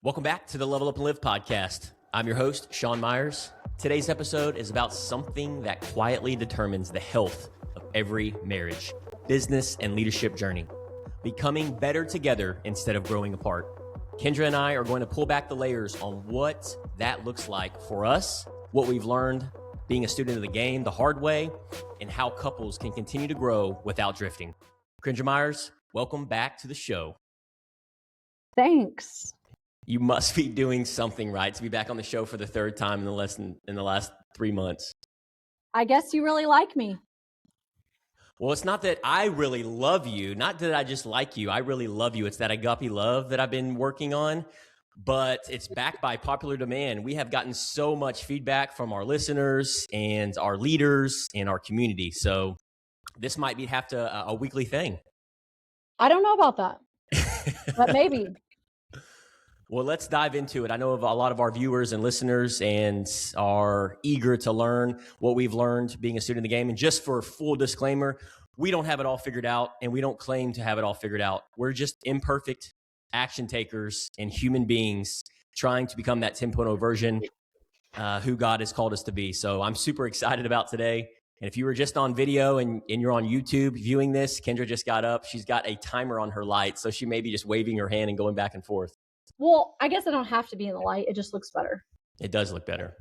Welcome back to the Level Up and Live podcast. I'm your host, Sean Meyers. Today's episode is about something that quietly determines the health of every marriage, business, and leadership journey. Becoming better together instead of growing apart. Kendra and I are going to pull back the layers on what that looks like for us, what we've learned being a student of the game the hard way, and how couples can continue to grow without drifting. Kendra Meyers, welcome back to the show. Thanks. You must be doing something right to be back on the show for the third time in the last 3 months. I guess you really like me. Well, it's not that I really love you, not that I just like you. I really love you. It's that agape love that I've been working on, but it's backed by popular demand. We have gotten so much feedback from our listeners and our leaders and our community. So this might be a weekly thing. I don't know about that, but maybe. Well, let's dive into it. I know of a lot of our viewers and listeners and are eager to learn what we've learned being a student of the game. And just for full disclaimer, we don't have it all figured out and we don't claim to have it all figured out. We're just imperfect action takers and human beings trying to become that 10.0 version who God has called us to be. So I'm super excited about today. And if you were just on video and you're on YouTube viewing this, Kendra just got up. She's got a timer on her light. So she may be just waving her hand and going back and forth. Well, I guess I don't have to be in the light. It just looks better. It does look better.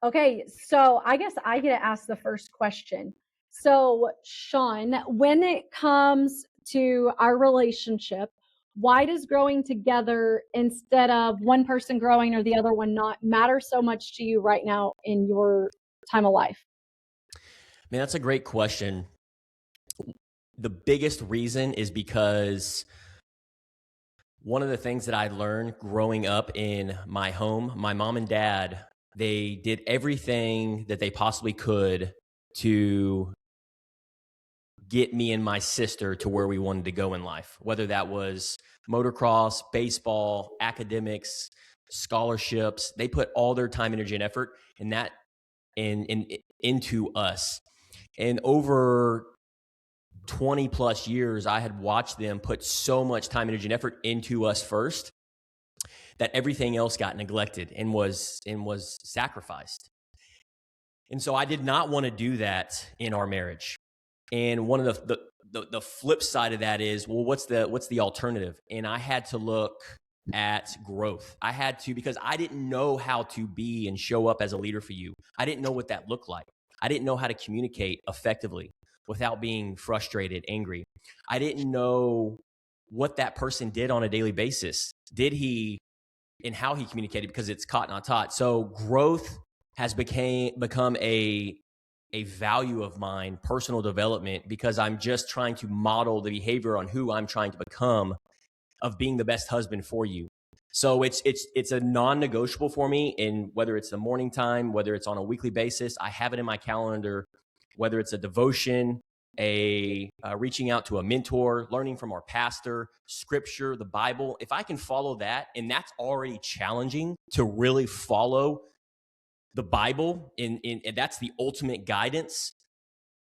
Okay, so I guess I get to ask the first question. So, Sean, when it comes to our relationship, why does growing together instead of one person growing or the other one not matter so much to you right now in your time of life? Man, that's a great question. The biggest reason is because one of the things that I learned growing up in my home, my mom and dad, they did everything that they possibly could to get me and my sister to where we wanted to go in life, whether that was motocross, baseball, academics, scholarships. They put all their time, energy, and effort in that into us. And over 20 plus years, I had watched them put so much time, energy, and effort into us first that everything else got neglected and was sacrificed. And so I did not want to do that in our marriage. And one of the flip side of that is, well, what's the alternative? And I had to look at growth. I had to, because I didn't know how to be and show up as a leader for you. I didn't know what that looked like. I didn't know how to communicate effectively without being frustrated, angry. I didn't know what that person did on a daily basis. Did he, and how he communicated, because it's caught not taught. So growth has become a value of mine, personal development, because I'm just trying to model the behavior on who I'm trying to become of being the best husband for you. So it's a non-negotiable for me, and whether it's the morning time, whether it's on a weekly basis, I have it in my calendar. Whether it's a devotion, reaching out to a mentor, learning from our pastor, scripture, the Bible, if I can follow that, and that's already challenging to really follow the Bible, and that's the ultimate guidance,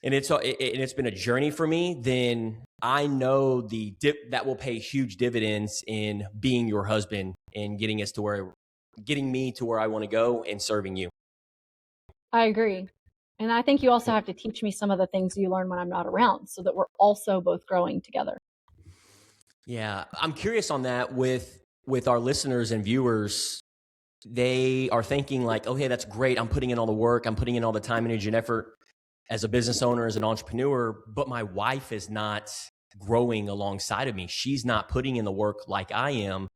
and it's been a journey for me, then I know that will pay huge dividends in being your husband and getting me to where I want to go and serving you. I agree. And I think you also have to teach me some of the things you learn when I'm not around so that we're also both growing together. Yeah, I'm curious on that with our listeners and viewers. They are thinking like, oh, hey, that's great. I'm putting in all the work. I'm putting in all the time, energy, and effort as a business owner, as an entrepreneur, but my wife is not growing alongside of me. She's not putting in the work like I am.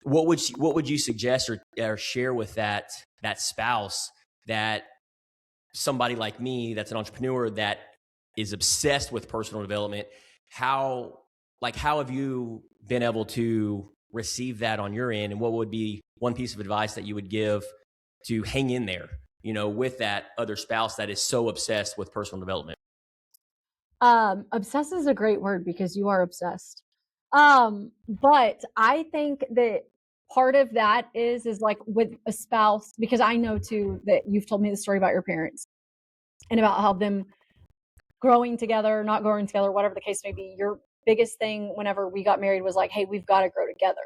What would you suggest or share with that spouse, that somebody like me that's an entrepreneur that is obsessed with personal development? How have you been able to receive that on your end? And what would be one piece of advice that you would give to hang in there, with that other spouse that is so obsessed with personal development? Obsessed is a great word because you are obsessed. But I think that part of that is like with a spouse, because I know too that you've told me the story about your parents and about how them growing together, not growing together, whatever the case may be. Your biggest thing whenever we got married was like, hey, we've got to grow together.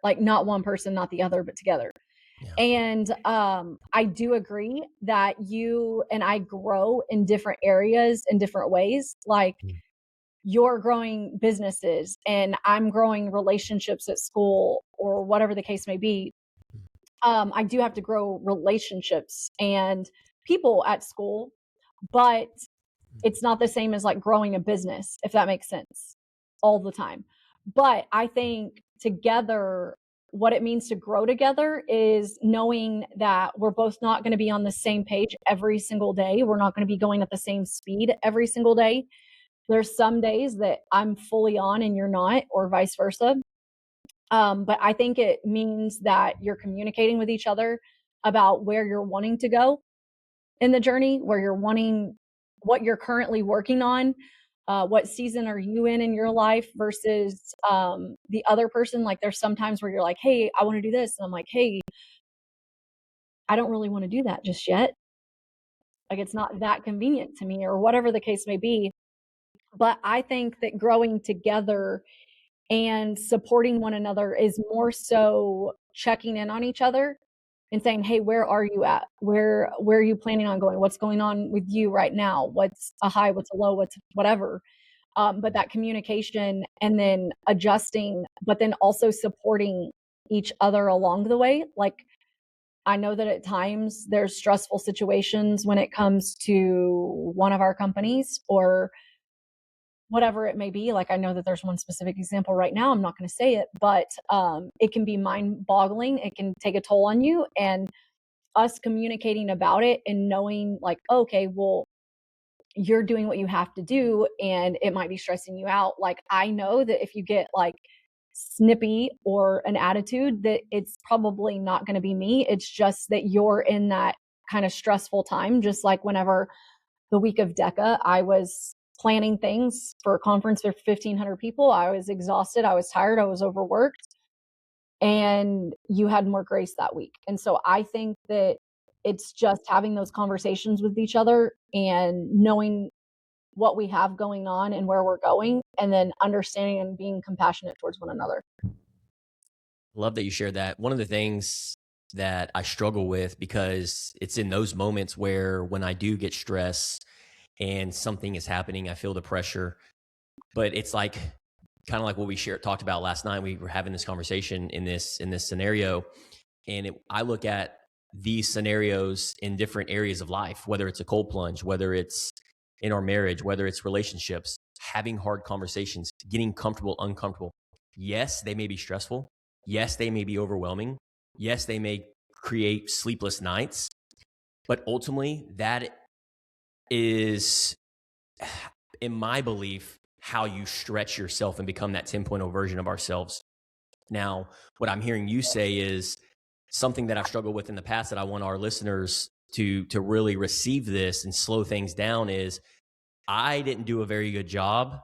like not one person, not the other, but together. Yeah. And I do agree that you and I grow in different areas in different ways. Like Mm. you're growing businesses and I'm growing relationships at school or whatever the case may be. I do have to grow relationships and people at school, but it's not the same as like growing a business, if that makes sense, all the time. But I think together, what it means to grow together is knowing that we're both not going to be on the same page every single day. We're not going to be going at the same speed every single day. There's some days that I'm fully on and you're not, or vice versa. But I think it means that you're communicating with each other about where you're wanting to go in the journey, where you're wanting, what you're currently working on, what season are you in your life versus the other person. Like there's sometimes where you're like, hey, I want to do this. And I'm like, hey, I don't really want to do that just yet. Like it's not that convenient to me or whatever the case may be. But I think that growing together and supporting one another is more so checking in on each other and saying, "Hey, where are you at? Where are you planning on going? What's going on with you right now? What's a high? What's a low? What's whatever." But that communication and then adjusting, but then also supporting each other along the way. Like I know that at times there's stressful situations when it comes to one of our companies or whatever it may be. Like I know that there's one specific example right now. I'm not going to say it, but it can be mind boggling. It can take a toll on you, and us communicating about it and knowing like, okay, well, you're doing what you have to do and it might be stressing you out. Like I know that if you get like snippy or an attitude, that it's probably not going to be me. It's just that you're in that kind of stressful time. Just like whenever the week of DECA, I was planning things for a conference for 1,500 people. I was exhausted. I was tired. I was overworked. And you had more grace that week. And so I think that it's just having those conversations with each other and knowing what we have going on and where we're going, and then understanding and being compassionate towards one another. Love that you shared that. One of the things that I struggle with, because it's in those moments where when I do get stressed and something is happening, I feel the pressure, but it's like kind of like what we talked about last night. We were having this conversation in this scenario, and I look at these scenarios in different areas of life, whether it's a cold plunge, whether it's in our marriage, whether it's relationships, having hard conversations, getting comfortable, uncomfortable. Yes, they may be stressful. Yes, they may be overwhelming. Yes, they may create sleepless nights, but ultimately that is, in my belief, how you stretch yourself and become that 10.0 version of ourselves. Now, what I'm hearing you say is something that I've struggled with in the past that I want our listeners to really receive this and slow things down is I didn't do a very good job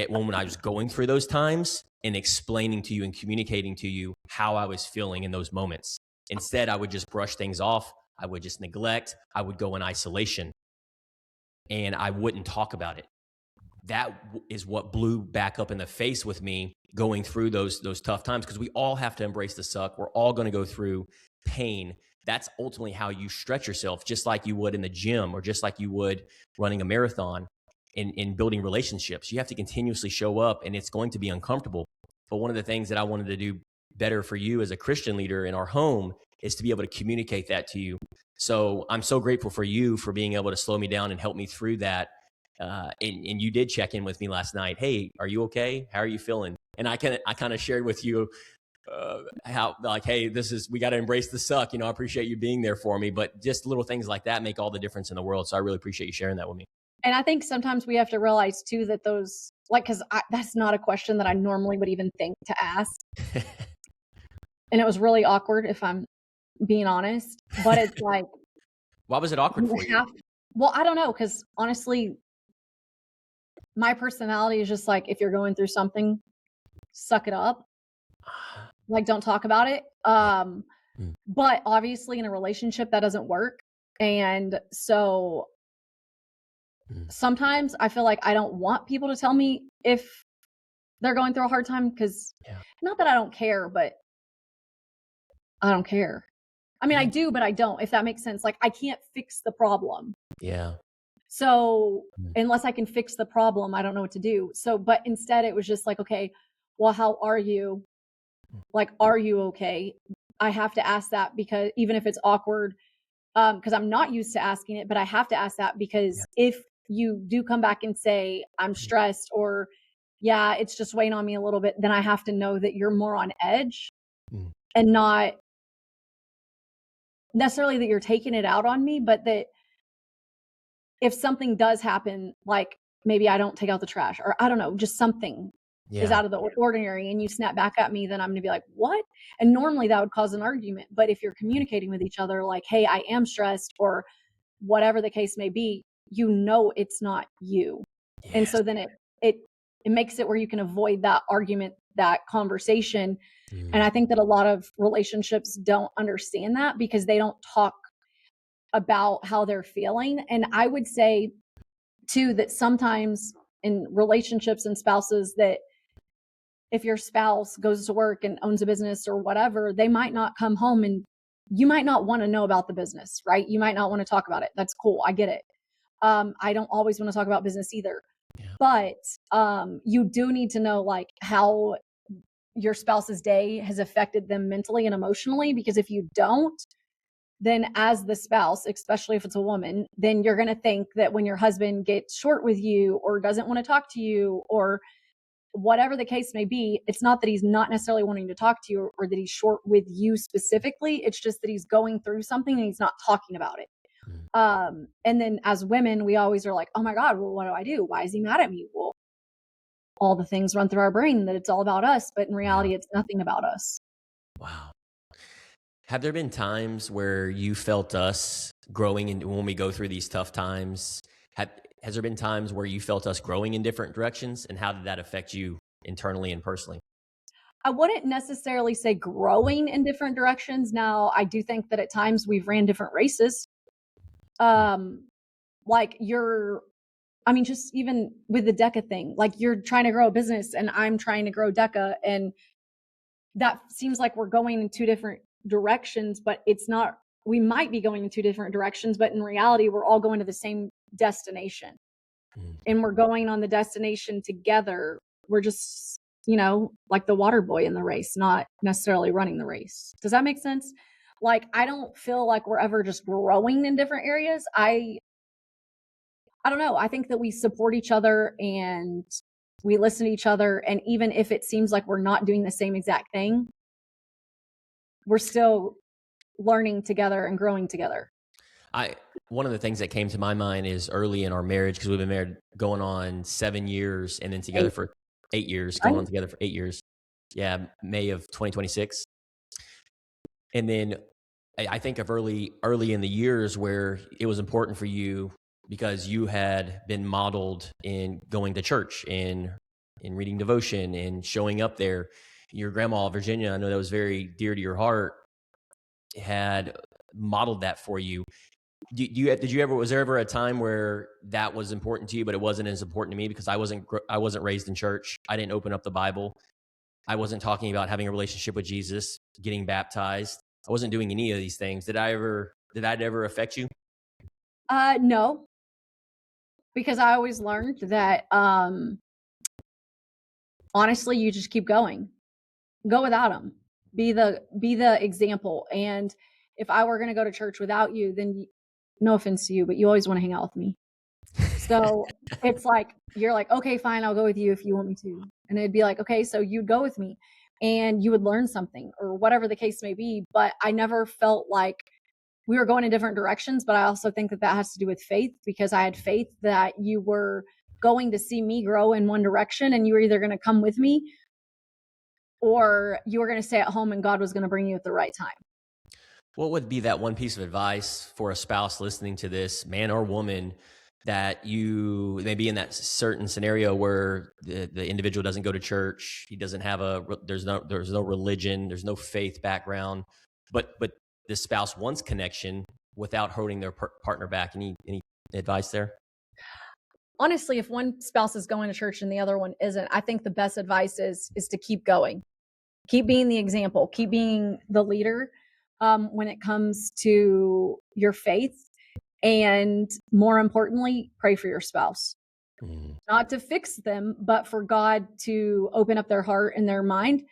when I was going through those times and explaining to you and communicating to you how I was feeling in those moments. Instead, I would just brush things off. I would just neglect. I would go in isolation and I wouldn't talk about it. That is what blew back up in the face with me going through those tough times, because we all have to embrace the suck. We're all going to go through pain. That's ultimately how you stretch yourself, just like you would in the gym or just like you would running a marathon. In building relationships, you have to continuously show up, and it's going to be uncomfortable. But one of the things that I wanted to do better for you as a Christian leader in our home is to be able to communicate that to you. So I'm so grateful for you for being able to slow me down and help me through that. And you did check in with me last night. Hey, are you okay? How are you feeling? And I kind of shared with you how, like, hey, we got to embrace the suck. I appreciate you being there for me. But just little things like that make all the difference in the world. So I really appreciate you sharing that with me. And I think sometimes we have to realize too that those, like, because that's not a question that I normally would even think to ask. And it was really awkward, if I'm being honest. But it's like, why was it awkward for you? Well, I don't know, because honestly, my personality is just like, if you're going through something, suck it up. Like, don't talk about it. But obviously in a relationship that doesn't work. And so sometimes I feel like I don't want people to tell me if they're going through a hard time, because not that I don't care, but I don't care. I mean, I do, but I don't, if that makes sense. Like, I can't fix the problem. Yeah. So Mm. unless I can fix the problem, I don't know what to do. So, but instead it was just like, okay, well, how are you? Like, are you okay? I have to ask that because even if it's awkward, because I'm not used to asking it, but I have to ask that Yeah. because if you do come back and say, I'm Mm. stressed or yeah, it's just weighing on me a little bit, then I have to know that you're more on edge Mm. and not necessarily that you're taking it out on me, but that if something does happen, like maybe I don't take out the trash or I don't know, just something is Yeah. out of the ordinary and you snap back at me, then I'm gonna be like, what? And normally that would cause an argument. But if you're communicating with each other, like, hey, I am stressed or whatever the case may be, you know it's not you. And Yes. so then it it makes it where you can avoid that argument, that conversation. And Mm. I think that a lot of relationships don't understand that because they don't talk about how they're feeling. And I would say too that sometimes in relationships and spouses that if your spouse goes to work and owns a business or whatever, they might not come home and you might not want to know about the business, right? You might not want to talk about it. That's cool. I get it. I don't always want to talk about business either. Yeah. But you do need to know like how your spouse's day has affected them mentally and emotionally because if you don't, then as the spouse, especially if it's a woman, then you're going to think that when your husband gets short with you or doesn't want to talk to you or whatever the case may be, it's not that he's not necessarily wanting to talk to you or that he's short with you specifically. It's just that he's going through something and he's not talking about it. Mm. And then as women, we always are like, oh my God, well, what do I do? Why is he mad at me? Well, all the things run through our brain that it's all about us, but in Yeah. reality, it's nothing about us. Wow. Have there been times where you felt us growing and when we go through these tough times? Has there been times where you felt us growing in different directions, and how did that affect you internally and personally? I wouldn't necessarily say growing in different directions. Now, I do think that at times we've ran different races. Mm. Um, like you're, I mean, just even with the DECA thing, like you're trying to grow a business and I'm trying to grow DECA. And that seems like we're going in two different directions, but it's not, we might be going in two different directions, but in reality, we're all going to the same destination Mm. and we're going on the destination together. We're just, like the water boy in the race, not necessarily running the race. Does that make sense? Like, I don't feel like we're ever just growing in different areas. I don't know. I think that we support each other and we listen to each other. And even if it seems like we're not doing the same exact thing, we're still learning together and growing together. I One of the things that came to my mind is early in our marriage, because we've been married going on 7 years and then together Right? for 8 years, going Right? on together for 8 years. Yeah, May of 2026. And then I think of early in the years where it was important for you because you had been modeled in going to church and in reading devotion and showing up there. Your grandma, Virginia, I know that was very dear to your heart, had modeled that for you. Did you ever, was there ever a time where that was important to you, but it wasn't as important to me because I wasn't raised in church. I didn't open up the Bible. I wasn't talking about having a relationship with Jesus, getting baptized. I wasn't doing any of these things. Did that ever affect you? No, because I always learned that honestly, you just keep going. Go without them. Be the example. And if I were going to go to church without you, then no offense to you, but you always want to hang out with me. So it's like you're like, okay, fine, I'll go with you if you want me to. And it'd be like, okay, so you'd go with me and you would learn something or whatever the case may be. But I never felt like we were going in different directions. But I also think that that has to do with faith because I had faith that you were going to see me grow in one direction and you were either going to come with me or you were going to stay at home and God was going to bring you at the right time. What would be that one piece of advice for a spouse listening to this, man or woman, that you may be in that certain scenario where the individual doesn't go to church, he doesn't have there's no religion, there's no faith background, but the spouse wants connection without holding their partner back. Any advice there? Honestly, if one spouse is going to church and the other one isn't, I think the best advice is to keep going. Keep being the example, keep being the leader. when it comes to your faith. And more importantly, pray for your spouse. Not to fix them, but for God to open up their heart and their mind,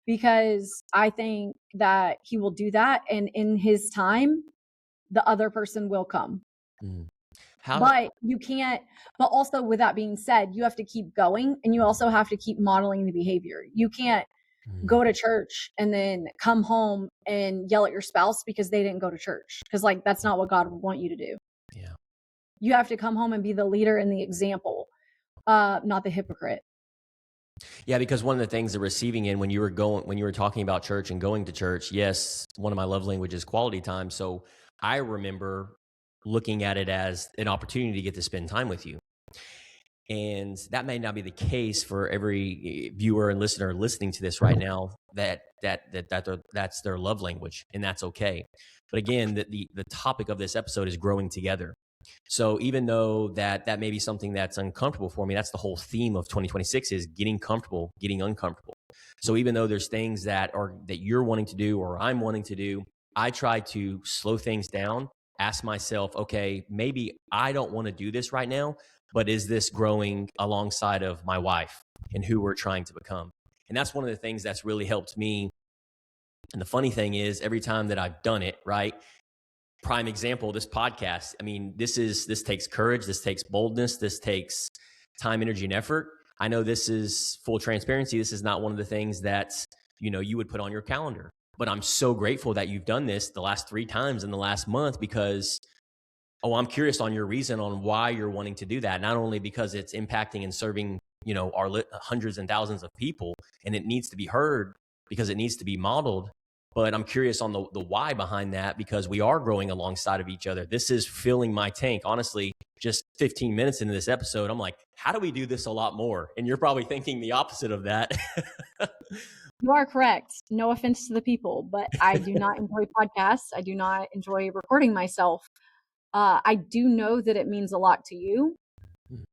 because I think that he will do that. And in his time, the other person will come. But you can't, but also with that being said, you have to keep going, and you also have to keep modeling the behavior. You can't go to church and then come home and yell at your spouse because they didn't go to church. Because like, that's not what God would want you to do. Yeah. You have to come home and be the leader and the example, not the hypocrite. Yeah, because one of the things, the receiving in, when you were talking about church and going to church, yes, one of my love languages is quality time. So I remember looking at it as an opportunity to get to spend time with you. And that may not be the case for every viewer and listener listening to this right now, that's their love language, and that's okay. But again, the topic of this episode is growing together. So even though that may be something that's uncomfortable for me, that's the whole theme of 2026 is getting comfortable, getting uncomfortable. So even though there's things that you're wanting to do or I'm wanting to do, I try to slow things down, ask myself, okay, maybe I don't want to do this right now, but is this growing alongside of my wife and who we're trying to become? And that's one of the things that's really helped me. And the funny thing is, every time that I've done it, right? Prime example, this podcast. I mean, this takes courage. This takes boldness. This takes time, energy, and effort. I know this is full transparency. This is not one of the things that, you would put on your calendar, but I'm so grateful that you've done this the last 3 times in the last month, because I'm curious on your reason on why you're wanting to do that. Not only because it's impacting and serving, our hundreds and thousands of people, and it needs to be heard because it needs to be modeled. But I'm curious on the why behind that, because we are growing alongside of each other. This is filling my tank. Honestly, just 15 minutes into this episode, I'm like, how do we do this a lot more? And you're probably thinking the opposite of that. You are correct. No offense to the people, but I do not enjoy podcasts. I do not enjoy recording myself. I do know that it means a lot to you,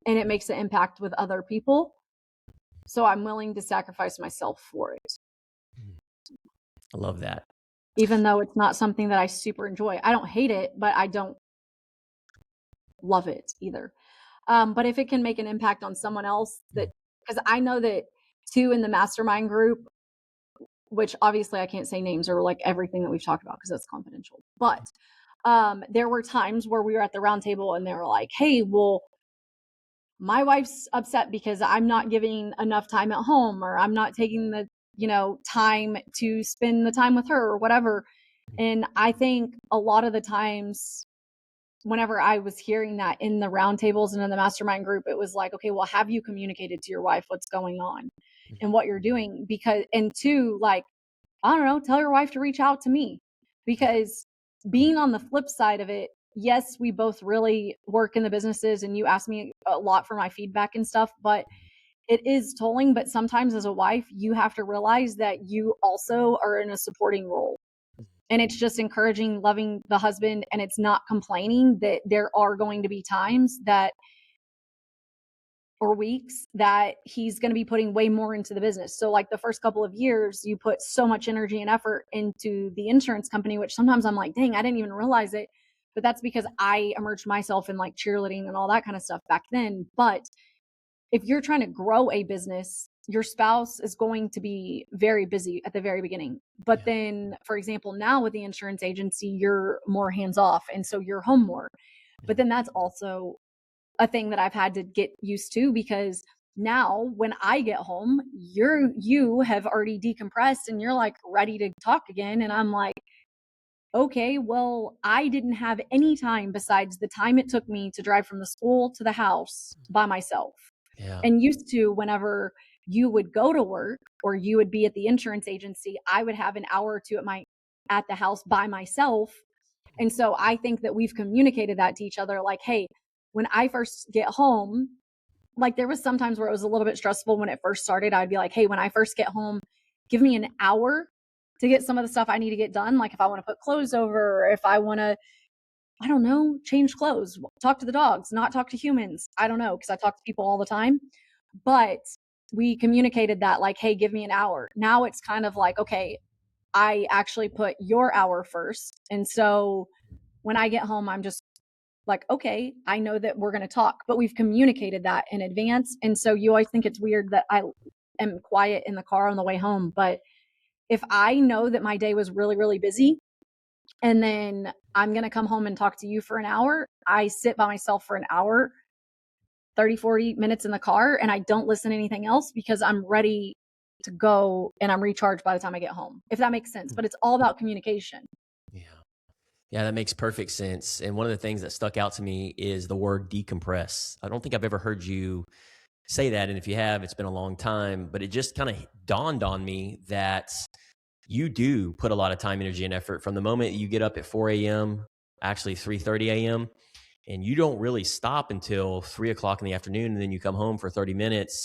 and it makes an impact with other people. So I'm willing to sacrifice myself for it. I love that. Even though it's not something that I super enjoy. I don't hate it, but I don't love it either. But if it can make an impact on someone else, because I know that too, in the mastermind group, which obviously I can't say names or like everything that we've talked about because that's confidential. But there were times where we were at the round table and they were like, hey, well, my wife's upset because I'm not giving enough time at home, or I'm not taking the time to spend the time with her or whatever. And I think a lot of the times whenever I was hearing that in the roundtables and in the mastermind group, it was like, okay, well, have you communicated to your wife what's going on and what you're doing? Because, and two, like, I don't know, tell your wife to reach out to me, because being on the flip side of it, yes, we both really work in the businesses and you ask me a lot for my feedback and stuff, but it is tolling. But sometimes as a wife, you have to realize that you also are in a supporting role. And it's just encouraging, loving the husband, and it's not complaining that there are going to be times that, or weeks that he's going to be putting way more into the business. So like the first couple of years, you put so much energy and effort into the insurance company, which sometimes I'm like, dang, I didn't even realize it. But that's because I immersed myself in like cheerleading and all that kind of stuff back then. But if you're trying to grow a business, your spouse is going to be very busy at the very beginning. But then, for example, now with the insurance agency, you're more hands off. And so you're home more. But then that's also a thing that I've had to get used to, because now when I get home, you have already decompressed and you're like ready to talk again. And I'm like, okay, well, I didn't have any time besides the time it took me to drive from the school to the house by myself. Yeah. And used to, whenever you would go to work or you would be at the insurance agency, I would have an hour or two at the house by myself. And so I think that we've communicated that to each other, like, hey, when I first get home, like there was sometimes where it was a little bit stressful when it first started. I'd be like, hey, when I first get home, give me an hour to get some of the stuff I need to get done. Like if I want to put clothes over, or if I want to, I don't know, change clothes, talk to the dogs, not talk to humans. I don't know, because I talk to people all the time. But we communicated that, like, hey, give me an hour. Now it's kind of like, okay, I actually put your hour first. And so when I get home, I'm just like, okay, I know that we're going to talk, but we've communicated that in advance. And so you always think it's weird that I am quiet in the car on the way home. But if I know that my day was really, really busy, and then I'm going to come home and talk to you for an hour, I sit by myself for an hour, 30, 40 minutes in the car, and I don't listen to anything else because I'm ready to go and I'm recharged by the time I get home, if that makes sense. But it's all about communication. Yeah. Yeah, that makes perfect sense. And one of the things that stuck out to me is the word decompress. I don't think I've ever heard you say that. And if you have, it's been a long time, but it just kind of dawned on me that you do put a lot of time, energy, and effort from the moment you get up at 4 a.m., actually 3:30 a.m., and you don't really stop until 3 o'clock in the afternoon. And then you come home for 30 minutes.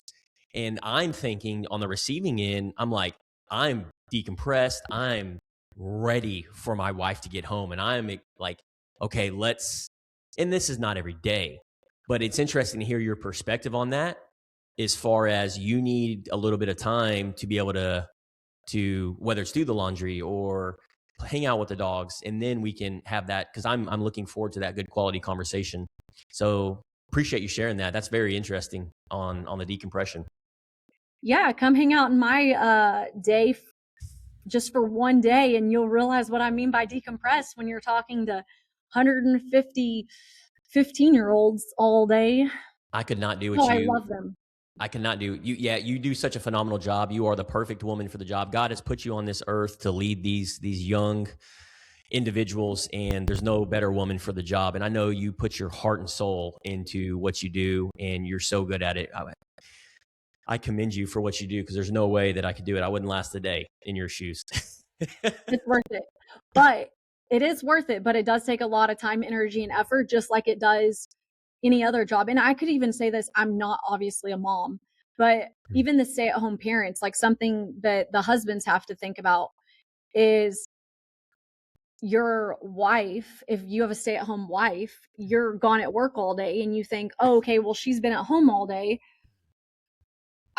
And I'm thinking on the receiving end, I'm like, I'm decompressed. I'm ready for my wife to get home. And I'm like, okay, and this is not every day, but it's interesting to hear your perspective on that as far as you need a little bit of time to be able to whether it's do the laundry or hang out with the dogs. And then we can have that, because I'm looking forward to that good quality conversation. So appreciate you sharing that. That's very interesting on the decompression. Yeah, come hang out in my day just for one day, and you'll realize what I mean by decompress when you're talking to 150 15-year-olds all day. I could not do I love them. I cannot do you. Yeah, you do such a phenomenal job. You are the perfect woman for the job. God has put you on this earth to lead these young individuals, and there's no better woman for the job. And I know you put your heart and soul into what you do, and you're so good at it. I commend you for what you do, because there's no way that I could do it. I wouldn't last a day in your shoes. It's worth it. But it is worth it, but it does take a lot of time, energy, and effort, just like it does any other job. And I could even say this, I'm not obviously a mom, but even the stay-at-home parents, like something that the husbands have to think about is your wife. If you have a stay-at-home wife, you're gone at work all day and you think, oh, okay, well, she's been at home all day.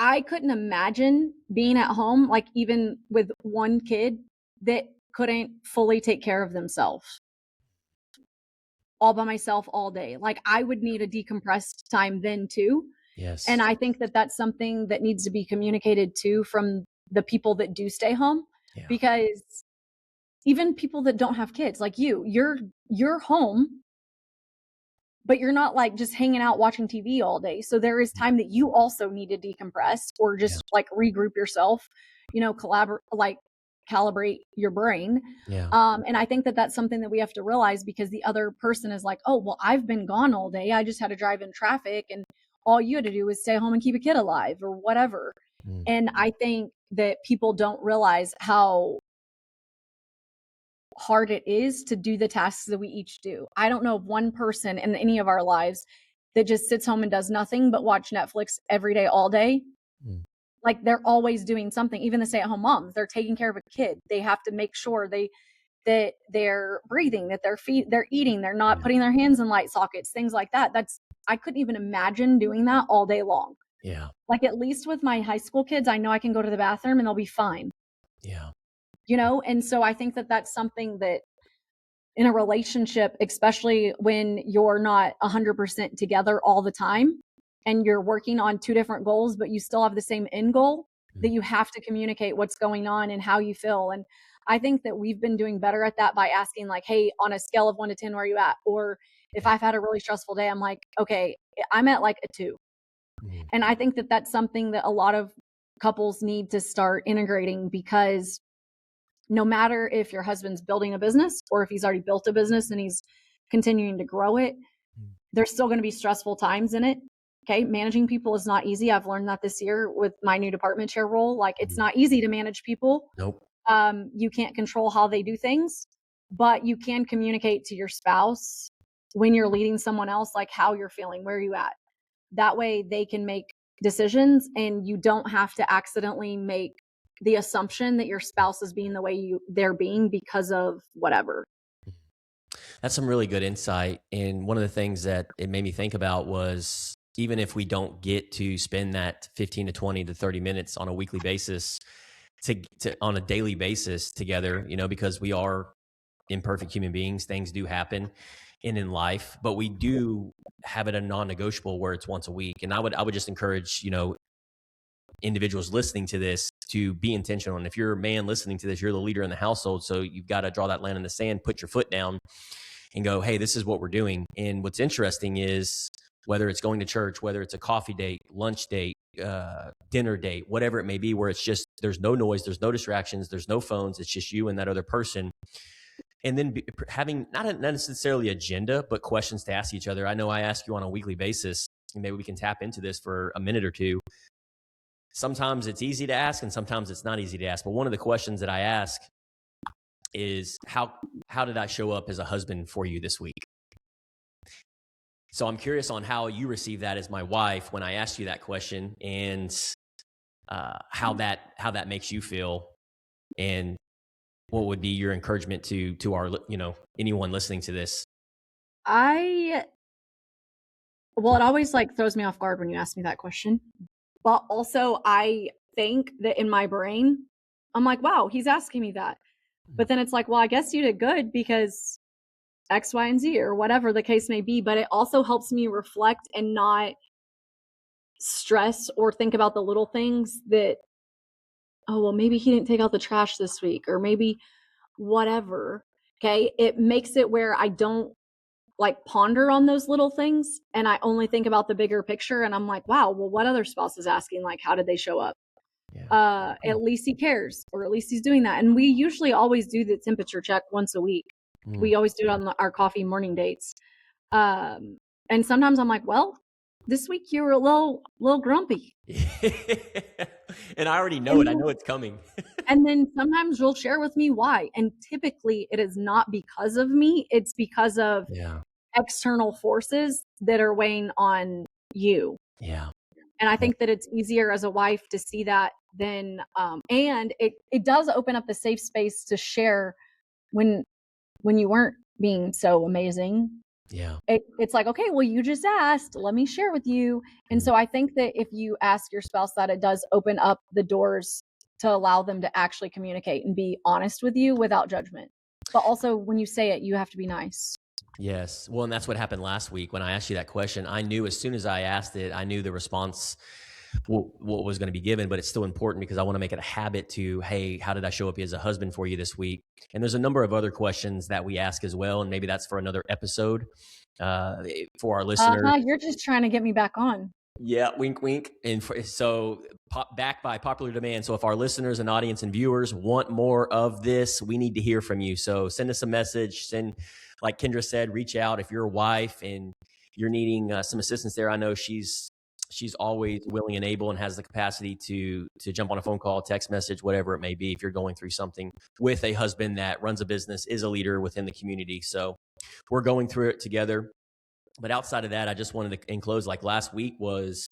I couldn't imagine being at home, like even with one kid that couldn't fully take care of themselves all by myself all day. Like I would need a decompressed time then too. Yes. And I think that that's something that needs to be communicated too from the people that do stay home, because even people that don't have kids, like you're home, but you're not like just hanging out watching TV all day. So there is time that you also need to decompress or just like regroup yourself, calibrate your brain. And I think that that's something that we have to realize, because the other person is like, oh, well, I've been gone all day. I just had to drive in traffic, and all you had to do was stay home and keep a kid alive or whatever. And I think that people don't realize how hard it is to do the tasks that we each do. I don't know of one person in any of our lives that just sits home and does nothing but watch Netflix every day, all day. Like they're always doing something. Even the stay-at-home moms, they're taking care of a kid. They have to make sure that they're breathing, that they're eating, they're not putting their hands in light sockets, things like that. I couldn't even imagine doing that all day long. Like at least with my high school kids, I know I can go to the bathroom and they'll be fine. And so I think that that's something that in a relationship, especially when you're not 100% together all the time and you're working on two different goals, but you still have the same end goal, that you have to communicate what's going on and how you feel. And I think that we've been doing better at that by asking like, hey, on a scale of 1 to 10, where are you at? Or if I've had a really stressful day, I'm like, okay, I'm at like a 2. And I think that that's something that a lot of couples need to start integrating, because no matter if your husband's building a business or if he's already built a business and he's continuing to grow it, there's still going to be stressful times in it. Okay. Managing people is not easy. I've learned that this year with my new department chair role. Like it's not easy to manage people. Nope. You can't control how they do things, but you can communicate to your spouse when you're leading someone else, like how you're feeling, where are you at? That way they can make decisions and you don't have to accidentally make the assumption that your spouse is being the way they're being because of whatever. That's some really good insight. And one of the things that it made me think about was, even if we don't get to spend that 15 to 20 to 30 minutes on a weekly basis, to on a daily basis together, because we are imperfect human beings. Things do happen in life, but we do have it a non-negotiable where it's once a week. And I would just encourage, individuals listening to this to be intentional. And if you're a man listening to this, you're the leader in the household. So you've got to draw that line in the sand, put your foot down and go, hey, this is what we're doing. And what's interesting is whether it's going to church, whether it's a coffee date, lunch date, dinner date, whatever it may be, where it's just, there's no noise, there's no distractions, there's no phones. It's just you and that other person. And then having not necessarily agenda, but questions to ask each other. I know I ask you on a weekly basis, and maybe we can tap into this for a minute or two. Sometimes it's easy to ask and sometimes it's not easy to ask. But one of the questions that I ask is, how did I show up as a husband for you this week? So I'm curious on how you receive that as my wife when I asked you that question, and how that makes you feel, and what would be your encouragement to our, anyone listening to this? Well, it always throws me off guard when you ask me that question. But also I think that in my brain, I'm like, wow, he's asking me that. But then it's like, well, I guess you did good because X, Y, and Z, or whatever the case may be. But it also helps me reflect and not stress or think about the little things that, oh, well, maybe he didn't take out the trash this week, or maybe whatever. Okay. It makes it where I don't ponder on those little things, and I only think about the bigger picture. And I'm like, wow, well, what other spouse is asking? How did they show up? Yeah. At least he cares, or at least he's doing that. And we usually always do the temperature check once a week. We always do it on our coffee morning dates. And sometimes I'm like, well, this week you were a little grumpy. And I already know it. I know it's coming. And then sometimes you'll share with me why. And typically it is not because of me. It's because of external forces that are weighing on you. Yeah. And I think that it's easier as a wife to see that than, and it does open up the safe space to share when you weren't being so amazing. Yeah. It's like, okay, well, you just asked, let me share with you. And so I think that if you ask your spouse that, it does open up the doors to allow them to actually communicate and be honest with you without judgment. But also when you say it, you have to be nice. Yes. Well, and that's what happened last week when I asked you that question. I knew as soon as I asked it, I knew the response, what was going to be given, but it's still important because I want to make it a habit to, hey, how did I show up as a husband for you this week? And there's a number of other questions that we ask as well. And maybe that's for another episode for our listeners. You're just trying to get me back on. Yeah, wink, wink. And so back by popular demand. So if our listeners and audience and viewers want more of this, we need to hear from you. So send us a message. Like Kendra said, reach out if you're a wife and you're needing some assistance there. I know she's always willing and able and has the capacity to jump on a phone call, text message, whatever it may be. If you're going through something with a husband that runs a business, is a leader within the community. So we're going through it together. But outside of that, I just wanted to close. Last week was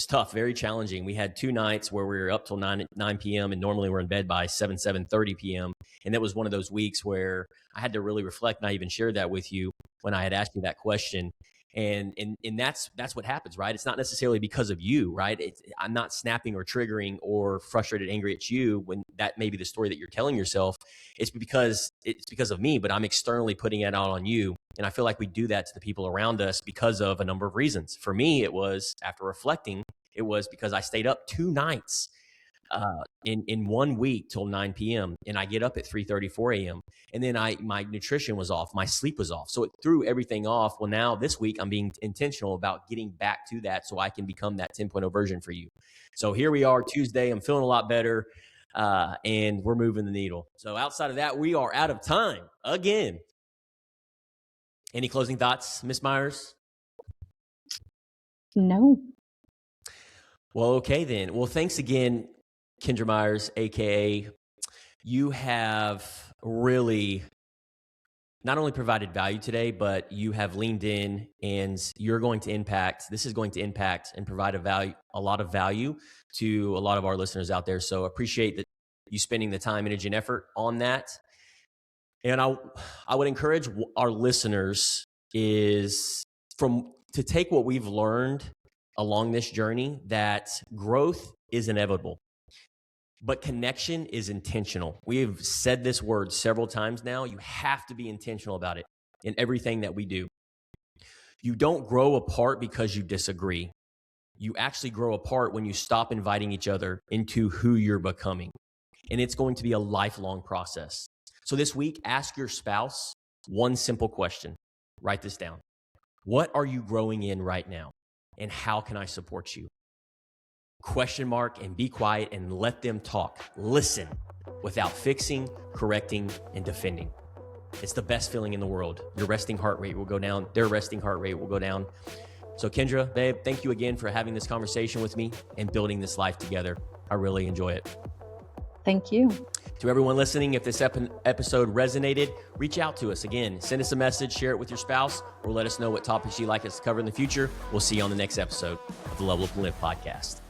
tough, very challenging. We had 2 nights where we were up till 9 p.m. and normally we're in bed by 7:30 p.m. And it was one of those weeks where I had to really reflect. And I even shared that with you when I had asked you that question. And that's what happens, right? It's not necessarily because of you, right? I'm not snapping or triggering or frustrated, angry at you when that may be the story that you're telling yourself. It's because of me, but I'm externally putting it out on you. And I feel like we do that to the people around us because of a number of reasons. For me, it was, after reflecting, it was because I stayed up 2 nights in 1 week till 9 p.m. and I get up at 3:34 a.m. And then my nutrition was off, my sleep was off. So it threw everything off. Well, now this week I'm being intentional about getting back to that so I can become that 10.0 version for you. So here we are, Tuesday. I'm feeling a lot better and we're moving the needle. So outside of that, we are out of time again. Any closing thoughts, Miss Meyers? No. Well, okay then. Well, thanks again, Kendra Meyers, AKA, you have really not only provided value today, but you have leaned in and this is going to impact and provide a lot of value to a lot of our listeners out there. So appreciate that you spending the time, energy, and effort on that. And I would encourage our listeners to take what we've learned along this journey, that growth is inevitable. But connection is intentional. We have said this word several times now. You have to be intentional about it in everything that we do. You don't grow apart because you disagree. You actually grow apart when you stop inviting each other into who you're becoming. And it's going to be a lifelong process. So this week, ask your spouse one simple question. Write this down. What are you growing in right now? And how can I support you? Question mark, and be quiet and let them talk. Listen without fixing, correcting, and defending. It's the best feeling in the world. Your resting heart rate will go down. Their resting heart rate will go down. So Kendra, babe, thank you again for having this conversation with me and building this life together. I really enjoy it. Thank you. To everyone listening, if this episode resonated, reach out to us. Again, send us a message, share it with your spouse, or let us know what topics you'd like us to cover in the future. We'll see you on the next episode of the Level Up and Live podcast.